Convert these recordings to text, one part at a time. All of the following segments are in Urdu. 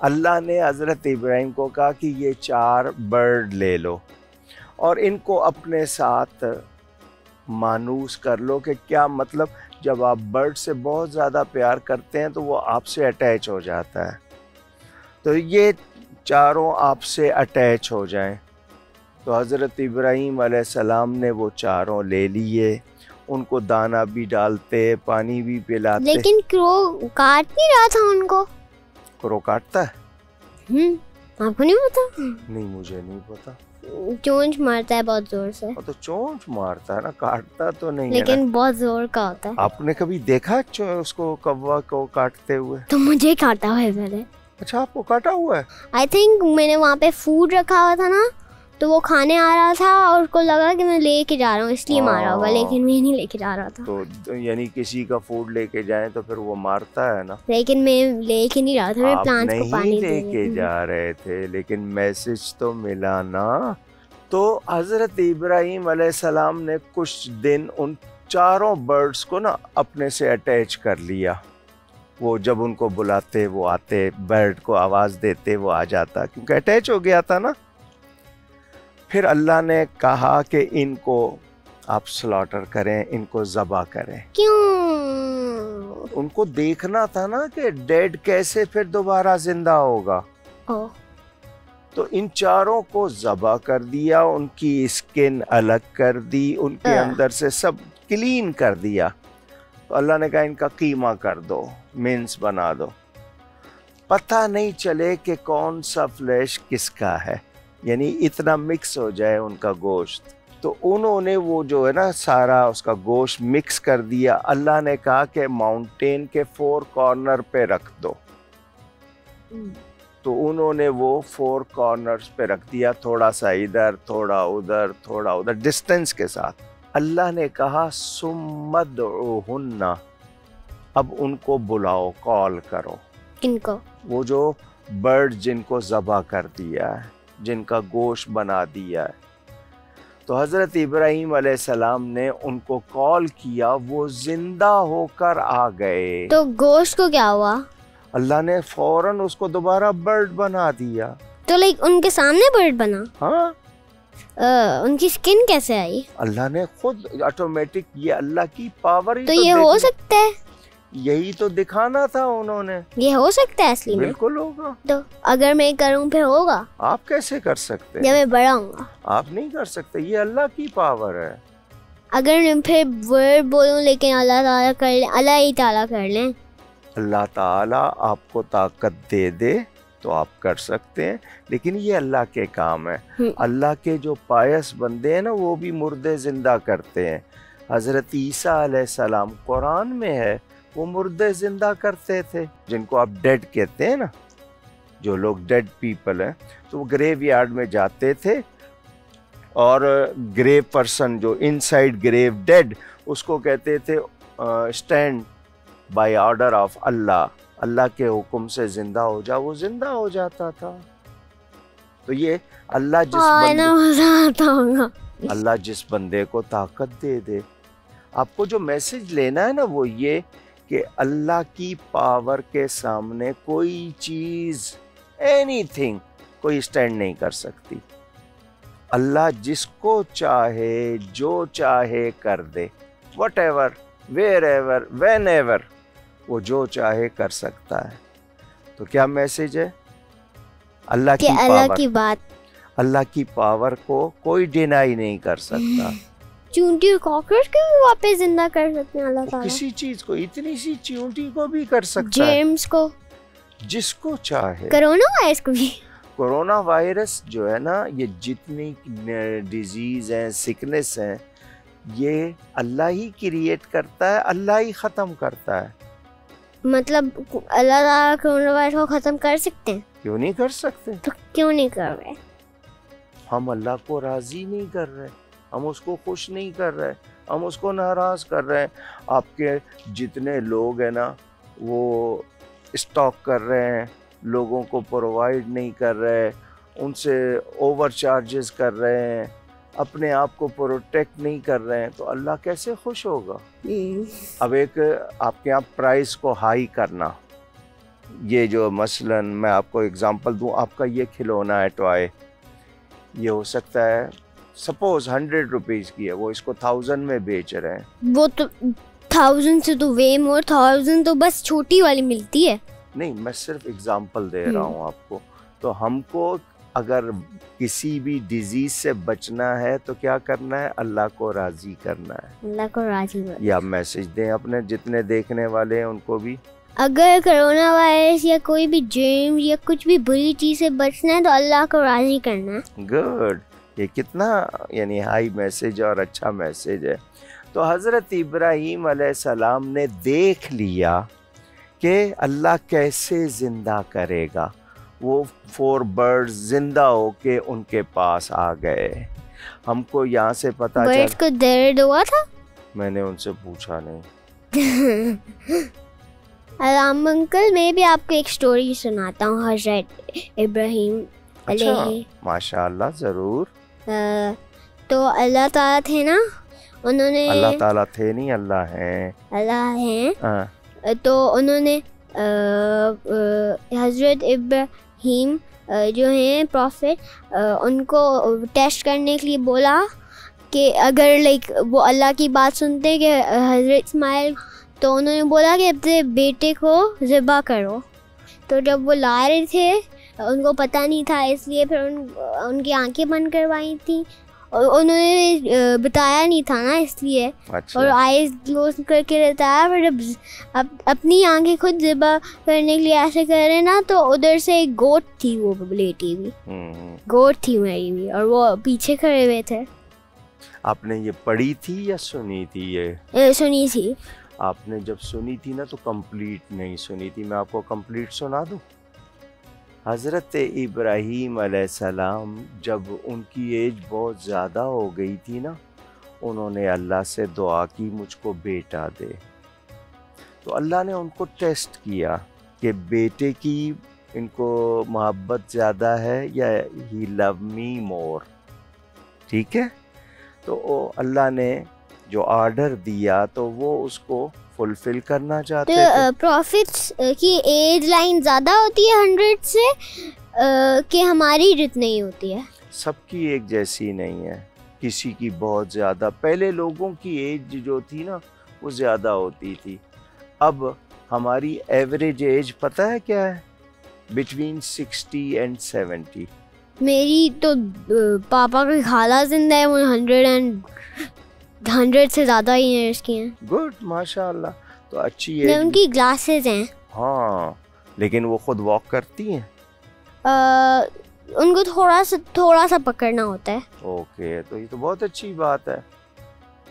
اللہ نے حضرت ابراہیم کو کہا کہ یہ 4 برڈ لے لو اور ان کو اپنے ساتھ مانوس کر لو. کہ کیا مطلب؟ جب آپ برڈ سے بہت زیادہ پیار کرتے ہیں تو وہ آپ سے اٹیچ ہو جاتا ہے. تو یہ 4 آپ سے اٹیچ ہو جائیں. تو حضرت ابراہیم علیہ السلام نے وہ 4 لے لیے. ان کو دانہ بھی ڈالتے, پانی بھی پلاتے. لیکن کرو کاٹ نہیں رہا تھا ان کو. کرو کاٹتا ہے؟ آپ کو نہیں پتا؟ نہیں, مجھے نہیں پتا. چونچ مارتا ہے بہت زور سے. تو چونچ مارتا ہے نا, کاٹتا تو نہیں ہے, لیکن بہت زور کا ہوتا ہے. آپ نے کبھی دیکھا اس کو کوا کو کاٹتے ہوئے؟ تو مجھے کاٹا ہوا ہے پہلے. اچھا, آپ کو کاٹا ہوا ہے؟ آئی تھنک میں نے وہاں پہ فوڈ رکھا ہوا تھا نا, تو وہ کھانے آ رہا تھا اور اس کو لگا کہ میں لے کے جا رہا ہوں اس لیے مارا ہوگا, لیکن میں نہیں لے کے جا رہا تھا. تو یعنی کسی کا فوڈ لے کے جائیں تو پھر وہ مارتا ہے نا. لیکن میں لے کے نہیں رہا تھا, میں پلانٹس کو پانی لے کے جا رہے تھے, لیکن میسج تو ملا نا. تو حضرت ابراہیم علیہ السلام نے کچھ دن ان 4 برڈز کو نا اپنے سے اٹیچ کر لیا. وہ جب ان کو بلاتے وہ آتے, برڈ کو آواز دیتے وہ آ جاتا, کیونکہ اٹیچ ہو گیا تھا نا. پھر اللہ نے کہا کہ ان کو آپ سلاٹر کریں, ان کو ذبح کریں. کیوں؟ ان کو دیکھنا تھا نا کہ ڈیڈ کیسے پھر دوبارہ زندہ ہوگا. تو ان 4 کو ذبح کر دیا, ان کی اسکن الگ کر دی, ان کے اندر سے سب کلین کر دیا. تو اللہ نے کہا ان کا قیمہ کر دو, مینس بنا دو, پتہ نہیں چلے کہ کون سا فلیش کس کا ہے, یعنی اتنا مکس ہو جائے ان کا گوشت. تو انہوں نے وہ جو ہے نا سارا اس کا گوشت مکس کر دیا. اللہ نے کہا کہ ماؤنٹین کے 4 کارنر پہ رکھ دو. تو انہوں نے وہ 4 کارنرز پہ رکھ دیا, تھوڑا سا ادھر, تھوڑا ادھر, تھوڑا ادھر, ڈسٹنس کے ساتھ. اللہ نے کہا ثم ادعوہن, اب ان کو بلاؤ, کال کرو. کن کو؟ وہ جو برڈ جن کو ذبح کر دیا ہے, جن کا گوشت بنا دیا ہے. تو حضرت ابراہیم علیہ السلام نے ان کو کال کیا, وہ زندہ ہو کر آ گئے. تو گوشت کو کیا ہوا؟ اللہ نے فوراً اس کو دوبارہ برڈ بنا دیا. تو لائک ان کے سامنے برڈ بنا؟ ہاں. ان کی سکن کیسے آئی؟ اللہ نے خود آٹومیٹک, یہ اللہ کی پاور. تو یہ ہو سکتا ہے؟ یہی تو دکھانا تھا انہوں نے. یہ ہو سکتا ہے اصلی میں؟ بالکل ہوگا. تو اگر میں کروں پھر ہوگا؟ آپ کیسے کر سکتے؟ جب میں بڑا ہوں گا. آپ نہیں کر سکتے, یہ اللہ کی پاور ہے. اگر میں پھر ورڈ بولوں لیکن اللہ تعالیٰ کر لیں, اللہ ہی تعالیٰ کر لیں. اللہ تعالیٰ آپ کو طاقت دے دے تو آپ کر سکتے ہیں, لیکن یہ اللہ کے کام ہے. اللہ کے جو پائس بندے ہیں نا وہ بھی مردے زندہ کرتے ہیں. حضرت عیسیٰ علیہ السلام, قرآن میں ہے, وہ مردے زندہ کرتے تھے, جن کو آپ ڈیڈ کہتے ہیں نا, جو لوگ ڈیڈ پیپل ہیں, تو وہ گریو یارڈ میں جاتے تھے اور گریو پرسن جو ان سائڈ گریو ڈیڈ, اس کو کہتے تھے اسٹینڈ بائی آرڈر آف اللہ, اللہ کے حکم سے زندہ ہو جا. وہ زندہ ہو جاتا تھا. تو یہ اللہ جس بندے کو طاقت دے دے. آپ کو جو میسج لینا ہے نا وہ یہ کہ اللہ کی پاور کے سامنے کوئی چیز, اینی تھنگ, کوئی اسٹینڈ نہیں کر سکتی. اللہ جس کو چاہے جو چاہے کر دے, whatever, wherever, whenever, وہ جو چاہے کر سکتا ہے. تو کیا میسج ہے؟ اللہ کی پاور, کی بات, اللہ کی پاور کو کوئی ڈینائی نہیں کر سکتا. چونٹی اور کاکروچ کو بھی واپس زندہ کر سکتے ہیں اللہ تعالیٰ. کسی چیز کو, اتنی سی چونٹی کو بھی کر سکتا ہے, جیمز کو, جس کو چاہے. کرونا وائرس کو بھی. کرونا وائرس جو ہے نا, یہ جتنی ڈیزیز ہیں, سکنس ہیں, یہ اللہ ہی کریٹ کرتا ہے, اللہ ہی ختم کرتا ہے. مطلب اللہ تعالیٰ کرونا وائرس کو ختم کر سکتے ہیں؟ کیوں نہیں کر سکتے؟ تو کیوں نہیں کر رہے؟ ہم اللہ کو راضی نہیں کر رہے, ہم اس کو خوش نہیں کر رہے, ہم اس کو ناراض کر رہے ہیں. آپ کے جتنے لوگ ہیں نا وہ اسٹاک کر رہے ہیں, لوگوں کو پرووائڈ نہیں کر رہے, ان سے اوور چارجز کر رہے ہیں, اپنے آپ کو پروٹیکٹ نہیں کر رہے ہیں, تو اللہ کیسے خوش ہوگا؟ اب ایک آپ کے یہاں پرائس کو ہائی کرنا, یہ جو مثلاً میں آپ کو اگزامپل دوں، آپ کا یہ کھلونا ہے ٹوائے، یہ ہو سکتا ہے سپوز 100 روپیز کی ہے، وہ اس کو 1000 میں بیچ رہے ہیں. وہ تو 1000 سے تو وے مور، 1000 تو بس چھوٹی والی ملتی ہے. نہیں، میں صرف اگزامپل دے رہا ہوں آپ کو. تو ہم کو اگر کسی بھی ڈیزیز سے بچنا ہے تو کیا کرنا ہے؟ اللہ کو راضی کرنا ہے. اللہ کو راضی کرنا. یا میسج دیں اپنے جتنے دیکھنے والے ہیں ان کو بھی. اگر کرونا وائرس یا کوئی بھی جرم یا کچھ بھی بری چیز سے بچنا ہے تو اللہ کو راضی کرنا ہے. گڈ. یہ کتنا یعنی ہائی میسج اور اچھا میسج ہے. تو حضرت ابراہیم علیہ السلام نے دیکھ لیا کہ اللہ کیسے زندہ کرے گا. وہ 4 برڈز زندہ ہو کے ان کے پاس آ گئے. ہم کو یہاں سے پتا چلا. برڈز کو درد ہوا تھا؟ میں نے ان سے پوچھا نہیں. علام انکل، میں بھی آپ کو ایک سٹوری سناتا ہوں حضرت ابراہیم علیہ. ماشاء اللہ، ضرور. تو اللہ تعالیٰ تھے نا، انہوں نے اللہ تعالیٰ تھے نہیں، اللہ ہیں. اللہ ہیں. تو انہوں نے حضرت ابراہیم جو ہیں پروفٹ، ان کو ٹیسٹ کرنے کے لیے بولا کہ اگر لائک وہ اللہ کی بات سنتے کہ حضرت اسماعیل، تو انہوں نے بولا کہ اپنے بیٹے کو ذبح کرو. تو جب وہ لا رہے تھے ان کو پتہ نہیں تھا، اس لیے پھر ان کی آنکھیں بند کروائی تھیں اور انہوں نے بتایا نہیں تھا نا، اس لیے. اور آئیز کلوز کر کے رہتا. پھر جب اپنی آنکھیں خود ذبح کرنے کے لیے ایسے کر رہے نا، تو ادھر سے ایک گوٹ تھی، وہ لیٹی ہوئی گوٹ تھی میری بھی، اور وہ پیچھے کھڑے ہوئے تھے. آپ نے یہ پڑھی تھی یا سنی تھی؟ یہ سنی تھی. آپ نے جب سنی تھی نا تو کمپلیٹ نہیں سنی تھی. میں آپ کو کمپلیٹ سنا دوں. حضرت ابراہیم علیہ السلام جب ان کی ایج بہت زیادہ ہو گئی تھی نا، انہوں نے اللہ سے دعا کی مجھ کو بیٹا دے. تو اللہ نے ان کو ٹیسٹ کیا کہ بیٹے کی ان کو محبت زیادہ ہے یا ہی لو می مور. ٹھیک ہے. تو اللہ نے جو آرڈر دیا تو وہ اس کو فلفل کرنا چاہتے تھے. پروفٹس کی ایج لائن زیادہ ہوتی ہے 100 سے کہ ہماری جتنی ہوتی ہے؟ سب کی ایک جیسی نہیں ہے، کسی کی بہت زیادہ. پہلے لوگوں کی ایج جو تھی نا وہ زیادہ ہوتی تھی. اب ہماری ایوریج ایج پتہ ہے کیا ہے؟ Between 60 and 70. میری تو پاپا کی خالہ زندہ ہے، وہ 100 سے زیادہ ہی ایئرس کی ہیں. گڈ، ماشاء اللہ. تو اچھی ایج. ان کی گلاسز ہیں. ہاں، لیکن وہ خود واک کرتی ہیں. ان کو تھوڑا سا پکڑنا ہوتا ہے. اوکے، تو یہ تو بہت اچھی بات ہے.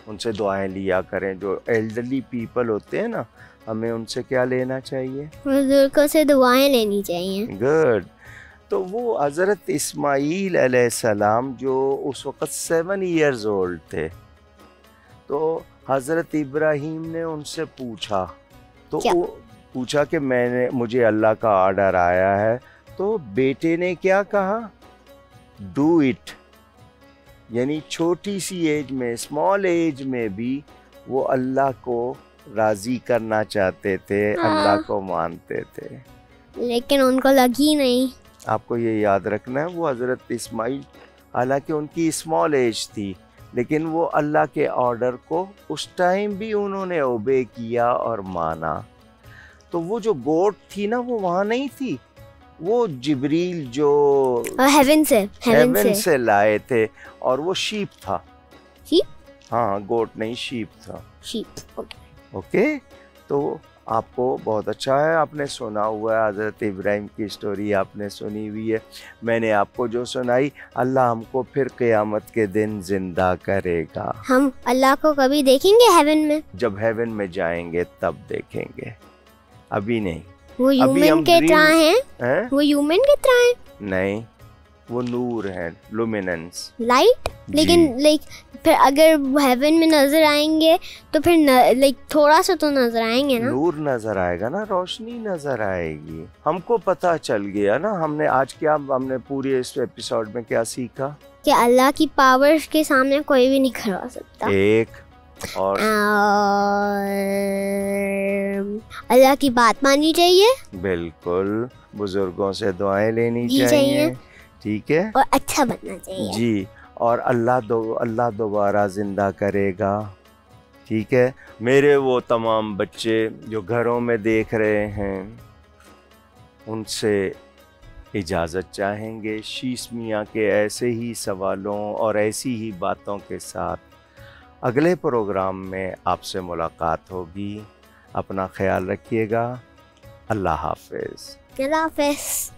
ان سے دعائیں لیا کریں. جو ایلڈرلی پیپل ہوتے ہیں نا، ہمیں ان سے کیا لینا چاہیے؟ بزرگوں سے دعائیں لینی چاہیے. گڈ. تو وہ حضرت اسماعیل علیہ السلام جو اس وقت 7 ایئرز اولڈ تھے، تو حضرت ابراہیم نے ان سے پوچھا. تو وہ پوچھا کہ مجھے اللہ کا آرڈر آیا ہے. تو بیٹے نے کیا کہا؟ Do it. یعنی چھوٹی سی ایج میں، اسمال ایج میں بھی وہ اللہ کو راضی کرنا چاہتے تھے، اللہ کو مانتے تھے. لیکن ان کو لگی نہیں. آپ کو یہ یاد رکھنا ہے، وہ حضرت اسماعیل حالانکہ ان کی اسمال ایج تھی، لیکن وہ اللہ کے آرڈر کو اس ٹائم بھی انہوں نے اوبے کیا اور مانا. تو وہ جو گوٹ تھی نا، وہ وہاں نہیں تھی، وہ جبریل جو ہیون سے لائے تھے، اور وہ شیپ تھا. شیپ؟ ہاں، گوٹ نہیں، شیپ تھا. شیپ. اوکے. تو آپ کو بہت اچھا ہے، آپ نے سنا ہوا ہے حضرت ابراہیم کی سٹوری، آپ نے سنی ہوئی ہے. میں نے آپ کو جو سنائی، اللہ ہم کو پھر قیامت کے دن زندہ کرے گا. ہم اللہ کو کبھی دیکھیں گے ہیون میں؟ جب ہیون میں جائیں گے تب دیکھیں گے، ابھی نہیں. وہ ہیومن کے طرح ہیں؟ وہ ہیومن کی طرح ہیں؟ نہیں، وہ نور ہے، لومیننس، لائٹ. لیکن پھر اگر ہیون میں نظر آئیں گے تو پھر تھوڑا سا تو نظر آئیں گے نا. نور نظر آئے گا نا، روشنی نظر آئے گی. ہم کو پتہ چل گیا نا. ہم نے آج کیا، ہم نے پورے اس ایپیسوڈ میں کیا سیکھا؟ کہ اللہ کی پاور کے سامنے کوئی بھی نہیں کھڑا سکتا. ایک اور اللہ کی بات ماننی چاہیے, بالکل بزرگوں سے دعائیں لینی جی چاہیے, ٹھیک ہے, اور اچھا بننا چاہیے. جی, اور اللہ دوبارہ زندہ کرے گا, ٹھیک ہے. میرے وہ تمام بچے جو گھروں میں دیکھ رہے ہیں ان سے اجازت چاہیں گے شیش میاں کے ایسے ہی سوالوں اور ایسی ہی باتوں کے ساتھ. اگلے پروگرام میں آپ سے ملاقات ہوگی. اپنا خیال رکھیے گا. اللہ حافظ. اللہ حافظ.